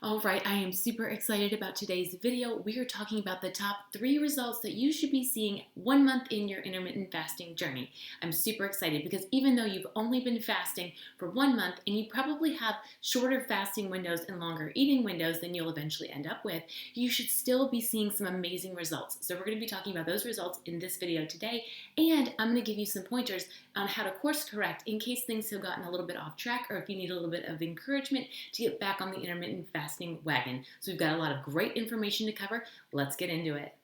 All right, I am super excited about today's video. We are talking about the top 3 results that you should be seeing 1 month in your intermittent fasting journey. I'm super excited because even though you've only been fasting for 1 month and you probably have shorter fasting windows and longer eating windows than you'll eventually end up with, you should still be seeing some amazing results. So we're going to be talking about those results in this video today, and I'm going to give you some pointers on how to course correct in case things have gotten a little bit off track or if you need a little bit of encouragement to get back on the intermittent fasting wagon. So we've got a lot of great information to cover. Let's get into it.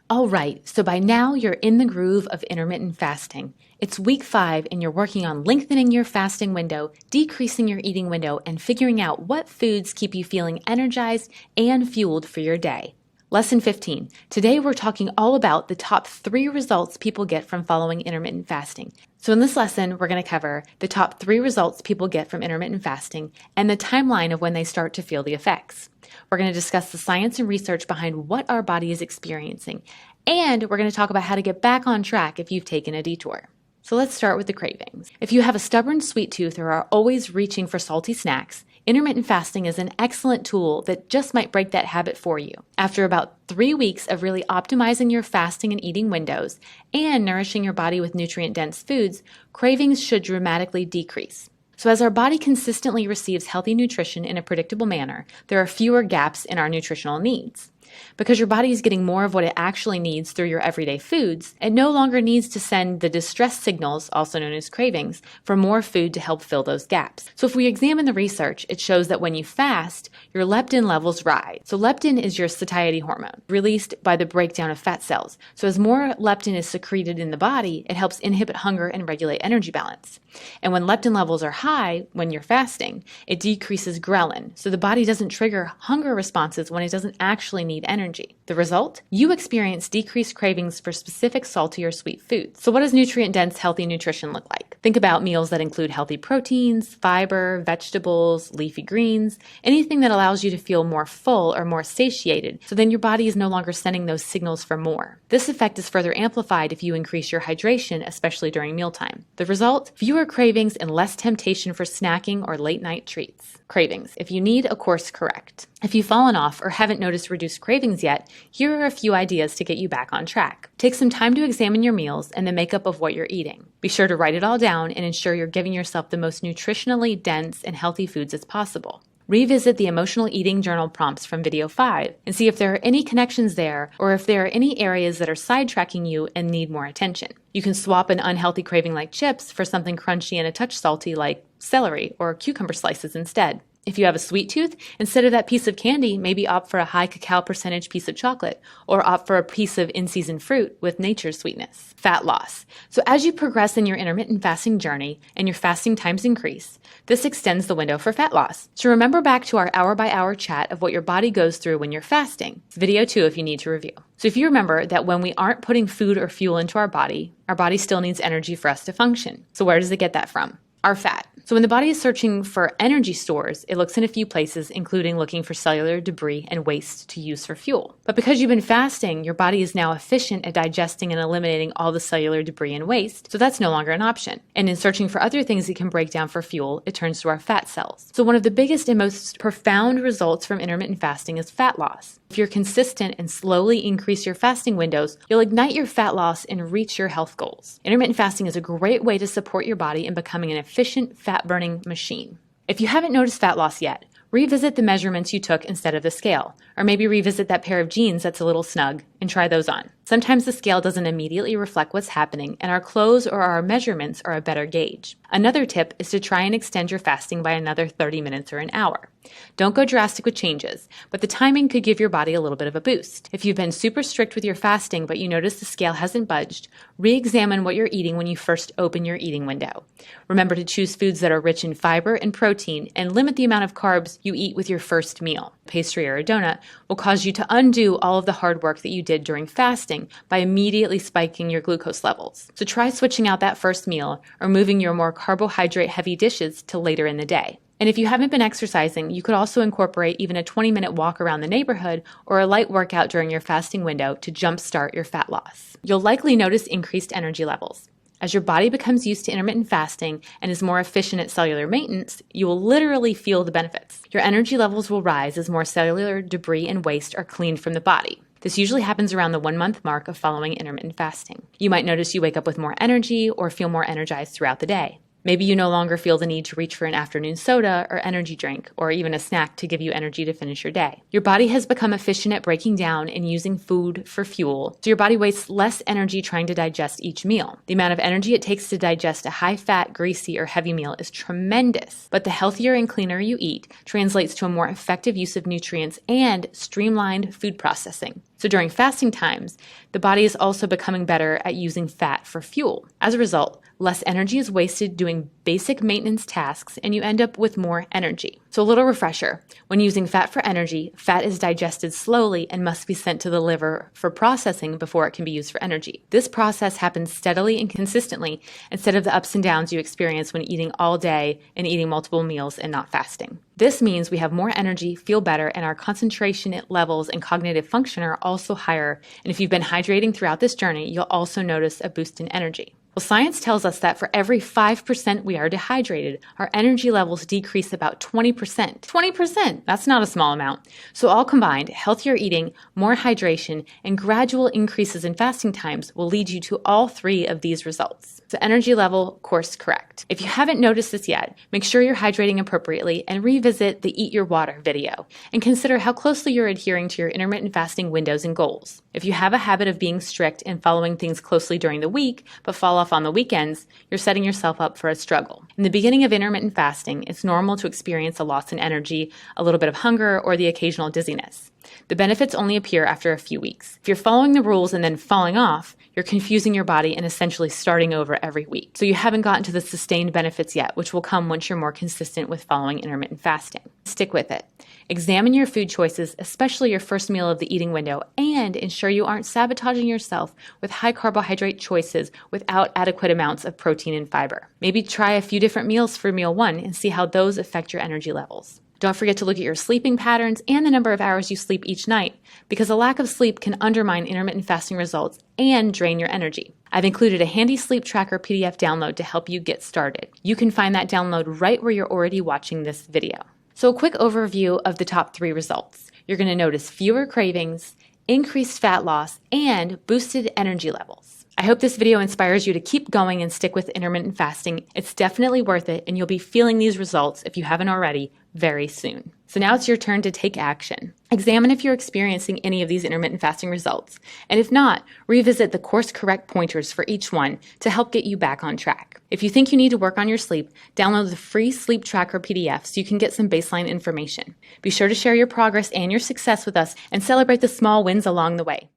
All right, so by now you're in the groove of intermittent fasting. It's week 5 and you're working on lengthening your fasting window, decreasing your eating window, and figuring out what foods keep you feeling energized and fueled for your day. Lesson 15. Today we're talking all about the top 3 results people get from following intermittent fasting. So in this lesson, we're going to cover the top 3 results people get from intermittent fasting and the timeline of when they start to feel the effects. We're going to discuss the science and research behind what our body is experiencing, and we're going to talk about how to get back on track if you've taken a detour. So let's start with the cravings. If you have a stubborn sweet tooth or are always reaching for salty snacks, intermittent fasting is an excellent tool that just might break that habit for you. After about 3 weeks of really optimizing your fasting and eating windows and nourishing your body with nutrient-dense foods, cravings should dramatically decrease. So as our body consistently receives healthy nutrition in a predictable manner, there are fewer gaps in our nutritional needs. Because your body is getting more of what it actually needs through your everyday foods, it no longer needs to send the distress signals, also known as cravings, for more food to help fill those gaps. So if we examine the research, it shows that when you fast, your leptin levels rise. So leptin is your satiety hormone, released by the breakdown of fat cells. So as more leptin is secreted in the body, it helps inhibit hunger and regulate energy balance. And when leptin levels are high when you're fasting, it decreases ghrelin. So the body doesn't trigger hunger responses when it doesn't actually need energy. The result? You experience decreased cravings for specific salty or sweet foods. So what does nutrient-dense, healthy nutrition look like? Think about meals that include healthy proteins, fiber, vegetables, leafy greens, anything that allows you to feel more full or more satiated, so then your body is no longer sending those signals for more. This effect is further amplified if you increase your hydration, especially during mealtime. The result? Fewer cravings and less temptation for snacking or late-night treats. Cravings. If you need a course correct. If you've fallen off or haven't noticed reduced cravings yet, here are a few ideas to get you back on track. Take some time to examine your meals and the makeup of what you're eating. Be sure to write it all down and ensure you're giving yourself the most nutritionally dense and healthy foods as possible. Revisit the emotional eating journal prompts from video 5 and see if there are any connections there or if there are any areas that are sidetracking you and need more attention. You can swap an unhealthy craving like chips for something crunchy and a touch salty like celery or cucumber slices instead. If you have a sweet tooth, instead of that piece of candy, maybe opt for a high cacao percentage piece of chocolate or opt for a piece of in-season fruit with nature's sweetness. Fat loss. So as you progress in your intermittent fasting journey and your fasting times increase, this extends the window for fat loss. So remember back to our hour-by-hour chat of what your body goes through when you're fasting. It's video 2 if you need to review. So if you remember that when we aren't putting food or fuel into our body still needs energy for us to function. So where does it get that from? Our fat. So when the body is searching for energy stores, it looks in a few places, including looking for cellular debris and waste to use for fuel. But because you've been fasting, your body is now efficient at digesting and eliminating all the cellular debris and waste, so that's no longer an option. And in searching for other things it can break down for fuel, it turns to our fat cells. So one of the biggest and most profound results from intermittent fasting is fat loss. If you're consistent and slowly increase your fasting windows, you'll ignite your fat loss and reach your health goals. Intermittent fasting is a great way to support your body in becoming an efficient fat-burning machine. If you haven't noticed fat loss yet, revisit the measurements you took instead of the scale, or maybe revisit that pair of jeans that's a little snug and try those on. Sometimes the scale doesn't immediately reflect what's happening, and our clothes or our measurements are a better gauge. Another tip is to try and extend your fasting by another 30 minutes or an hour. Don't go drastic with changes, but the timing could give your body a little bit of a boost. If you've been super strict with your fasting but you notice the scale hasn't budged, re-examine what you're eating when you first open your eating window. Remember to choose foods that are rich in fiber and protein and limit the amount of carbs you eat with your first meal. Pastry or a donut will cause you to undo all of the hard work that you did during fasting by immediately spiking your glucose levels. So try switching out that first meal or moving your more carbohydrate-heavy dishes to later in the day. And if you haven't been exercising, you could also incorporate even a 20-minute walk around the neighborhood or a light workout during your fasting window to jumpstart your fat loss. You'll likely notice increased energy levels. As your body becomes used to intermittent fasting and is more efficient at cellular maintenance, you will literally feel the benefits. Your energy levels will rise as more cellular debris and waste are cleaned from the body. This usually happens around the 1 month mark of following intermittent fasting. You might notice you wake up with more energy or feel more energized throughout the day. Maybe you no longer feel the need to reach for an afternoon soda or energy drink, or even a snack to give you energy to finish your day. Your body has become efficient at breaking down and using food for fuel, so your body wastes less energy trying to digest each meal. The amount of energy it takes to digest a high-fat, greasy, or heavy meal is tremendous, but the healthier and cleaner you eat translates to a more effective use of nutrients and streamlined food processing. So during fasting times, the body is also becoming better at using fat for fuel. As a result, less energy is wasted doing basic maintenance tasks, and you end up with more energy. So a little refresher, when using fat for energy, fat is digested slowly and must be sent to the liver for processing before it can be used for energy. This process happens steadily and consistently instead of the ups and downs you experience when eating all day and eating multiple meals and not fasting. This means we have more energy, feel better, and our concentration levels and cognitive function are also higher. And if you've been hydrating throughout this journey, you'll also notice a boost in energy. Well, science tells us that for every 5% we are dehydrated, our energy levels decrease about 20%. 20%! That's not a small amount. So all combined, healthier eating, more hydration, and gradual increases in fasting times will lead you to all three of these results. So energy level, course correct. If you haven't noticed this yet, make sure you're hydrating appropriately and revisit the Eat Your Water video and consider how closely you're adhering to your intermittent fasting windows and goals. If you have a habit of being strict and following things closely during the week, but fall off on the weekends, you're setting yourself up for a struggle. In the beginning of intermittent fasting, it's normal to experience a loss in energy, a little bit of hunger, or the occasional dizziness. The benefits only appear after a few weeks. If you're following the rules and then falling off, you're confusing your body and essentially starting over every week. So you haven't gotten to the sustained benefits yet, which will come once you're more consistent with following intermittent fasting. Stick with it. Examine your food choices, especially your first meal of the eating window, and ensure you aren't sabotaging yourself with high carbohydrate choices without adequate amounts of protein and fiber. Maybe try a few different meals for meal one and see how those affect your energy levels. Don't forget to look at your sleeping patterns and the number of hours you sleep each night, because a lack of sleep can undermine intermittent fasting results and drain your energy. I've included a handy sleep tracker PDF download to help you get started. You can find that download right where you're already watching this video. So a quick overview of the top 3 results. You're going to notice fewer cravings, increased fat loss, and boosted energy levels. I hope this video inspires you to keep going and stick with intermittent fasting. It's definitely worth it, and you'll be feeling these results, if you haven't already, very soon. So now it's your turn to take action. Examine if you're experiencing any of these intermittent fasting results, and if not, revisit the course correct pointers for each one to help get you back on track. If you think you need to work on your sleep, download the free sleep tracker PDF so you can get some baseline information. Be sure to share your progress and your success with us and celebrate the small wins along the way.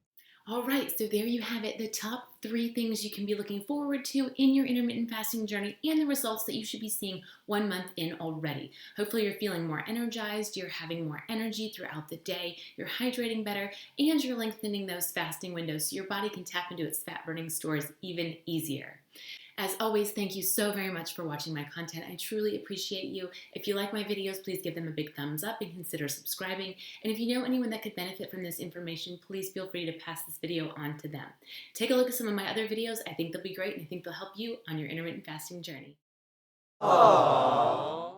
All right, so there you have it, the top 3 things you can be looking forward to in your intermittent fasting journey and the results that you should be seeing 1 month in already. Hopefully you're feeling more energized, you're having more energy throughout the day, you're hydrating better, and you're lengthening those fasting windows so your body can tap into its fat burning stores even easier. As always, thank you so very much for watching my content. I truly appreciate you. If you like my videos, please give them a big thumbs up and consider subscribing. And if you know anyone that could benefit from this information, please feel free to pass this video on to them. Take a look at some of my other videos. I think they'll be great, and I think they'll help you on your intermittent fasting journey. Aww.